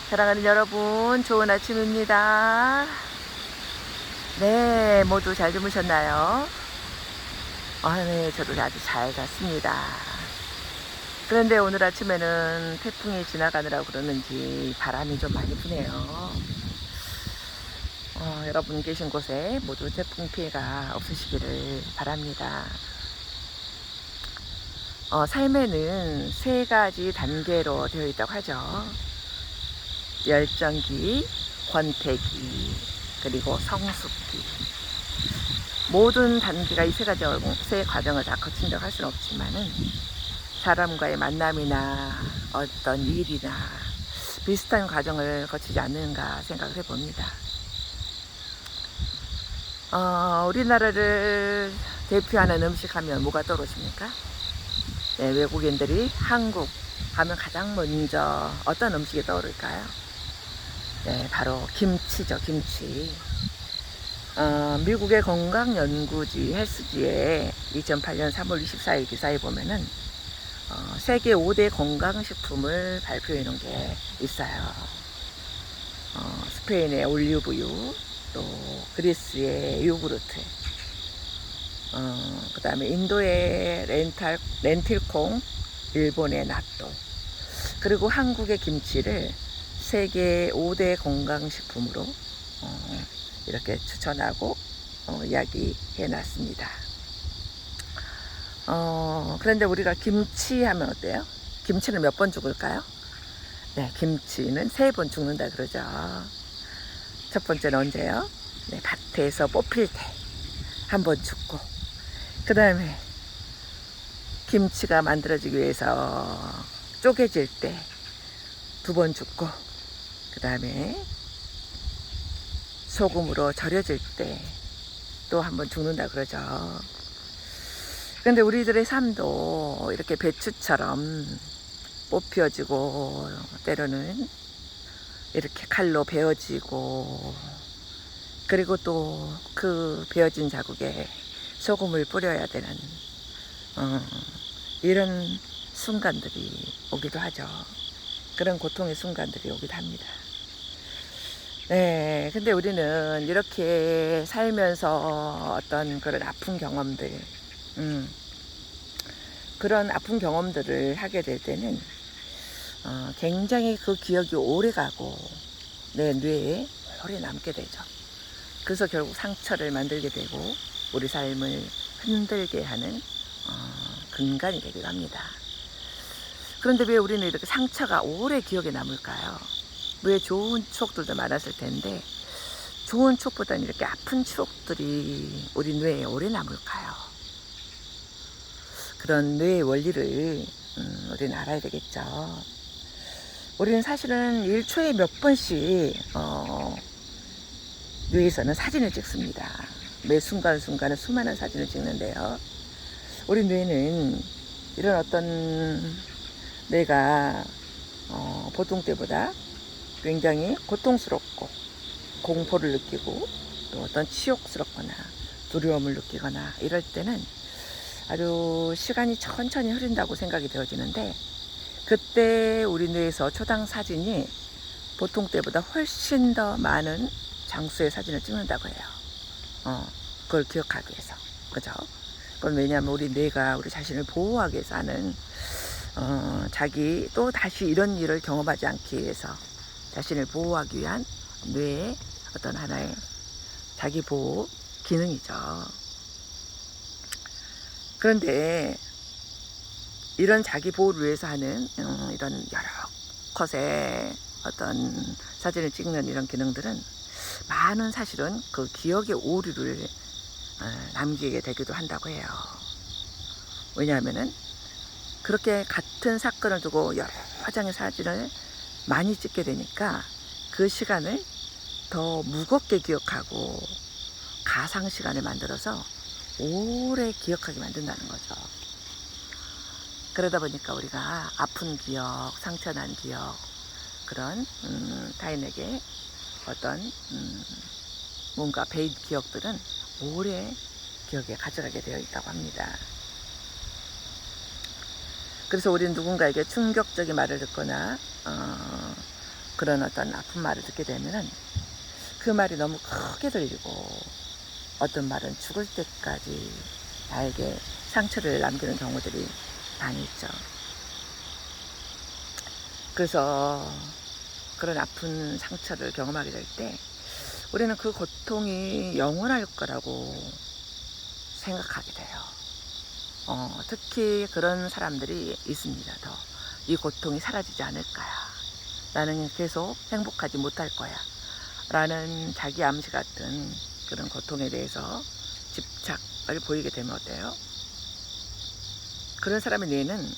사랑하는 여러분, 좋은 아침입니다. 네, 모두 잘 주무셨나요? 네, 저도 아주 잘 잤습니다. 그런데 오늘 아침에는 태풍이 지나가느라고 그러는지 바람이 좀 많이 부네요. 여러분 계신 곳에 모두 태풍 피해가 없으시기를 바랍니다. 삶에는 세 가지 단계로 되어 있다고 하죠. 열정기, 권태기, 그리고 성숙기. 모든 단계가 이 세 과정을 다 거친다고 할 수는 없지만은 사람과의 만남이나 어떤 일이나 비슷한 과정을 거치지 않는가 생각을 해봅니다. 우리나라를 대표하는 음식 하면 뭐가 떠오르십니까? 네, 외국인들이 한국 하면 가장 먼저 어떤 음식이 떠오를까요? 네, 바로 김치죠, 김치. 미국의 건강연구지 헬스지에 2008년 3월 24일 기사에 보면은 세계 5대 건강식품을 발표해 놓은 게 있어요. 스페인의 올리브유, 또 그리스의 요구르트, 그 다음에 인도의 렌틸콩, 일본의 나또, 그리고 한국의 김치를 세계 5대 건강식품으로 이렇게 추천하고 이야기해 놨습니다. 그런데 우리가 김치 하면 어때요? 김치는 몇 번 죽을까요? 네, 김치는 3번 죽는다 그러죠. 첫 번째는 언제요? 네, 밭에서 뽑힐 때 한 번 죽고, 그 다음에 김치가 만들어지기 위해서 쪼개질 때 2번 죽고, 그 다음에 소금으로 절여질 때 또 한 번 죽는다 그러죠. 그런데 우리들의 삶도 이렇게 배추처럼 뽑혀지고 때로는 이렇게 칼로 베어지고, 그리고 또 그 베어진 자국에 소금을 뿌려야 되는 이런 순간들이 오기도 하죠. 그런 고통의 순간들이 오기도 합니다. 네, 근데 우리는 이렇게 살면서 어떤 그런 아픈 경험들, 그런 아픈 경험들을 하게 될 때는 굉장히 그 기억이 오래 가고 내 뇌에 오래 남게 되죠. 그래서 결국 상처를 만들게 되고 우리 삶을 흔들게 하는 근간이 되기도 합니다. 그런데 왜 우리는 이렇게 상처가 오래 기억에 남을까요? 왜 좋은 추억들도 많았을 텐데 좋은 추억보다는 이렇게 아픈 추억들이 우리 뇌에 오래 남을까요? 그런 뇌의 원리를 우리는 알아야 되겠죠. 우리는 사실은 1초에 몇 번씩 뇌에서는 사진을 찍습니다. 매 순간순간에 수많은 사진을 찍는데요. 우리 뇌는 이런 어떤 뇌가 보통 때보다 굉장히 고통스럽고 공포를 느끼고 또 어떤 치욕스럽거나 두려움을 느끼거나 이럴 때는 아주 시간이 천천히 흐른다고 생각이 되어지는데, 그때 우리 뇌에서 초당 사진이 보통 때보다 훨씬 더 많은 장수의 사진을 찍는다고 해요. 그걸 기억하기 위해서. 그죠? 그건 왜냐하면 우리 뇌가 우리 자신을 보호하기 위해서 하는, 자기 또 다시 이런 일을 경험하지 않기 위해서 자신을 보호하기 위한 뇌의 어떤 하나의 자기 보호 기능이죠. 그런데 이런 자기 보호를 위해서 하는 이런 여러 컷의 어떤 사진을 찍는 이런 기능들은 많은 사실은 그 기억의 오류를 남기게 되기도 한다고 해요. 왜냐하면은 그렇게 같은 사건을 두고 여러 장의 사진을 많이 찍게 되니까 그 시간을 더 무겁게 기억하고 가상 시간을 만들어서 오래 기억하게 만든다는 거죠. 그러다 보니까 우리가 아픈 기억, 상처난 기억, 그런 타인에게 어떤 뭔가 베인 기억들은 오래 기억에 가져가게 되어 있다고 합니다. 그래서 우리는 누군가에게 충격적인 말을 듣거나 그런 어떤 아픈 말을 듣게 되면은 그 말이 너무 크게 들리고 어떤 말은 죽을 때까지 나에게 상처를 남기는 경우들이 많이 있죠. 그래서 그런 아픈 상처를 경험하게 될 때 우리는 그 고통이 영원할 거라고 생각하게 돼요. 특히 그런 사람들이 있습니다. 더 이 고통이 사라지지 않을 거야. 나는 계속 행복하지 못할 거야. 라는 자기 암시 같은 그런 고통에 대해서 집착을 보이게 되면 어때요? 그런 사람의 뇌는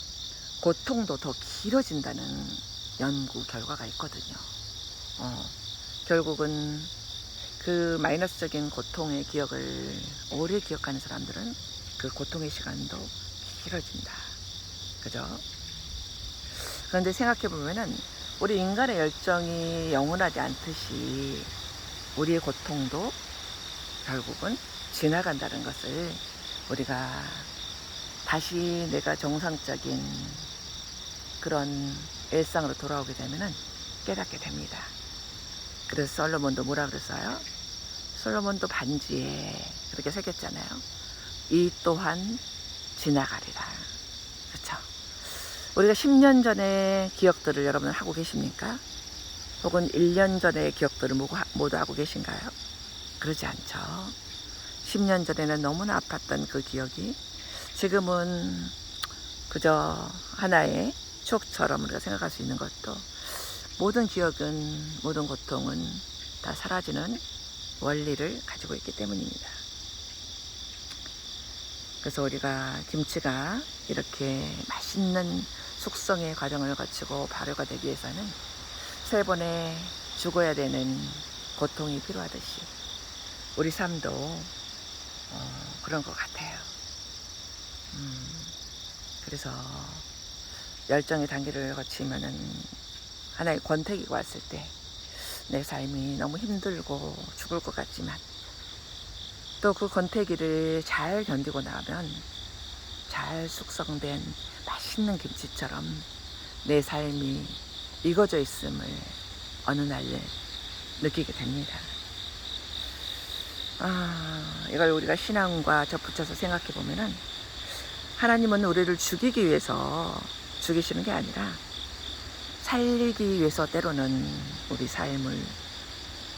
고통도 더 길어진다는 연구 결과가 있거든요. 결국은 그 마이너스적인 고통의 기억을 오래 기억하는 사람들은 그 고통의 시간도 길어진다. 그죠? 그런데 생각해 보면은 우리 인간의 열정이 영원하지 않듯이 우리의 고통도 결국은 지나간다는 것을 우리가 다시 내가 정상적인 그런 일상으로 돌아오게 되면은 깨닫게 됩니다. 그래서 솔로몬도 뭐라 그랬어요? 솔로몬도 반지에 그렇게 새겼잖아요. 이 또한 지나가리라. 그렇죠? 우리가 10년 전의 기억들을 여러분 하고 계십니까? 혹은 1년 전의 기억들을 모두 하고 계신가요? 그러지 않죠. 10년 전에는 너무나 아팠던 그 기억이 지금은 그저 하나의 추억처럼 우리가 생각할 수 있는 것도, 모든 기억은, 모든 고통은 다 사라지는 원리를 가지고 있기 때문입니다. 그래서 우리가 김치가 이렇게 맛있는 숙성의 과정을 거치고 발효가 되기 위해서는 3번의 죽어야 되는 고통이 필요하듯이 우리 삶도 그런 것 같아요. 그래서 열정의 단계를 거치면은 하나의 권태기가 왔을 때 내 삶이 너무 힘들고 죽을 것 같지만 또 그 권태기를 잘 견디고 나면 잘 숙성된 맛있는 김치처럼 내 삶이 익어져 있음을 어느 날 느끼게 됩니다. 이걸 우리가 신앙과 접붙여서 생각해 보면은 하나님은 우리를 죽이기 위해서 죽이시는 게 아니라 살리기 위해서 때로는 우리 삶을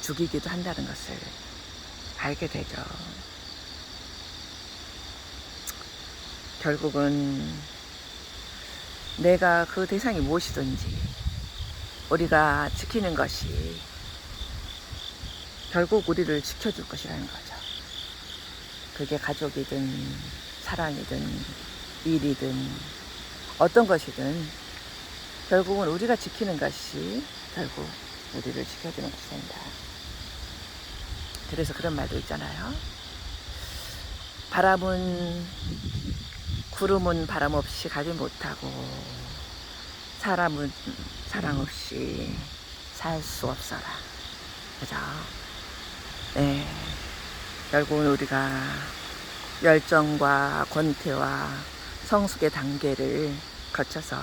죽이기도 한다는 것을 알게 되죠. 결국은 내가 그 대상이 무엇이든지 우리가 지키는 것이 결국 우리를 지켜줄 것이라는 거죠. 그게 가족이든 사랑이든 일이든 어떤 것이든 결국은 우리가 지키는 것이 결국 우리를 지켜주는 것입니다. 그래서 그런 말도 있잖아요. 구름은 바람 없이 가지 못하고 사람은 사랑 없이 살 수 없어라. 그죠? 네. 결국은 우리가 열정과 권태와 성숙의 단계를 거쳐서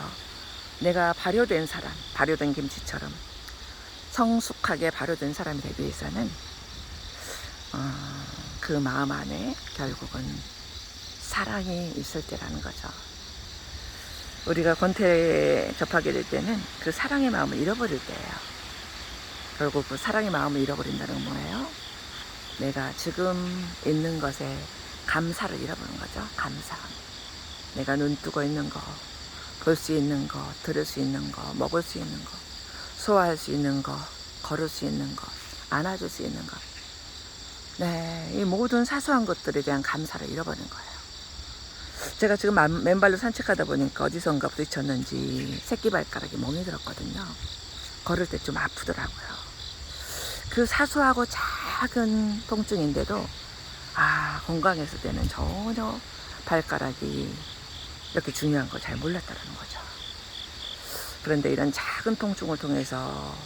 내가 발효된 사람, 발효된 김치처럼 성숙하게 발효된 사람이 되기 위해서는 그 마음 안에 결국은 사랑이 있을 때라는 거죠. 우리가 권태에 접하게 될 때는 그 사랑의 마음을 잃어버릴 때예요. 결국 그 사랑의 마음을 잃어버린다는 건 뭐예요? 내가 지금 있는 것에 감사를 잃어버린 거죠. 감사. 내가 눈 뜨고 있는 거, 볼 수 있는 거, 들을 수 있는 거, 먹을 수 있는 거, 소화할 수 있는 거, 걸을 수 있는 거, 안아줄 수 있는 거. 네, 이 모든 사소한 것들에 대한 감사를 잃어버린 거예요. 제가 지금 맨발로 산책하다 보니까 어디선가 부딪혔는지 새끼 발가락에 멍이 들었거든요. 걸을 때 좀 아프더라고요. 그 사소하고 작은 통증인데도 건강했을 때는 전혀 발가락이 이렇게 중요한 걸 잘 몰랐다는 거죠. 그런데 이런 작은 통증을 통해서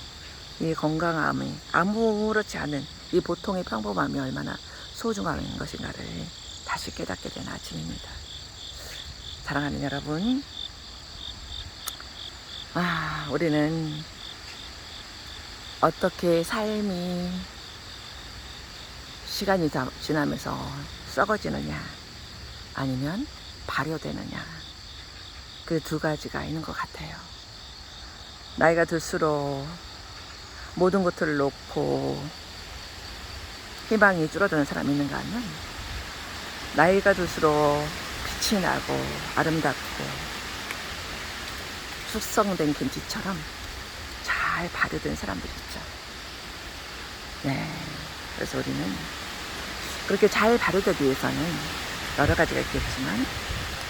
이 건강함이 아무렇지 않은 이 보통의 평범함이 얼마나 소중한 것인가를 다시 깨닫게 된 아침입니다. 사랑하는 여러분, 우리는 어떻게 삶이 시간이 지나면서 썩어지느냐 아니면 발효되느냐, 그 두 가지가 있는 것 같아요. 나이가 들수록 모든 것들을 놓고 희망이 줄어드는 사람이 있는가 하면, 나이가 들수록 빛이 나고 아름답고 숙성된 김치처럼 잘 발효된 사람들이 있죠. 네, 그래서 우리는 그렇게 잘 발효되기 위해서는 여러 가지가 있겠지만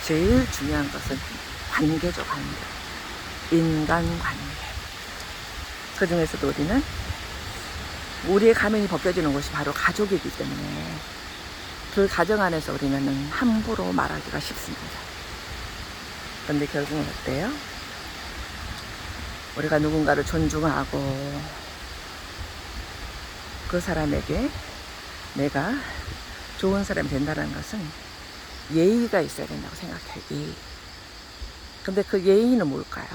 제일 중요한 것은 관계죠. 관계, 인간관계. 그 중에서도 우리는 우리의 가면이 벗겨지는 곳이 바로 가족이기 때문에 그 가정 안에서 우리는 함부로 말하기가 쉽습니다. 그런데 결국은 어때요? 우리가 누군가를 존중하고 그 사람에게 내가 좋은 사람이 된다는 것은 예의가 있어야 된다고 생각해요. 예의. 근데 그 예의는 뭘까요?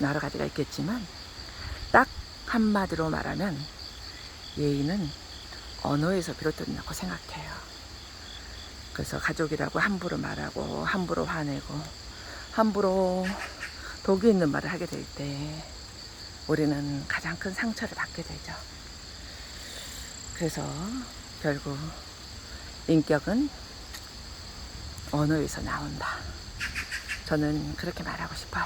여러 가지가 있겠지만 딱 한마디로 말하면 예의는 언어에서 비롯된다고 생각해요. 그래서 가족이라고 함부로 말하고 함부로 화내고 함부로 독이 있는 말을 하게 될 때 우리는 가장 큰 상처를 받게 되죠. 그래서 결국 인격은 언어에서 나온다. 저는 그렇게 말하고 싶어요.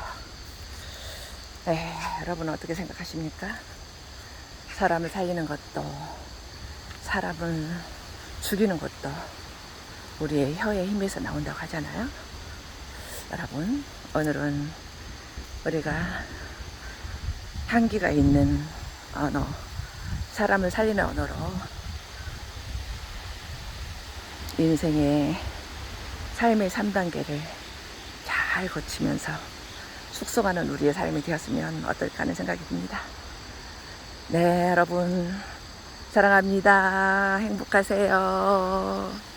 여러분은 어떻게 생각하십니까? 사람을 살리는 것도 사람을 죽이는 것도 우리의 혀의 힘에서 나온다고 하잖아요. 여러분, 오늘은 우리가 향기가 있는 언어, 사람을 살리는 언어로 인생의 삶의 3단계를 잘 거치면서 숙성하는 우리의 삶이 되었으면 어떨까 하는 생각이 듭니다. 네, 여러분 사랑합니다. 행복하세요.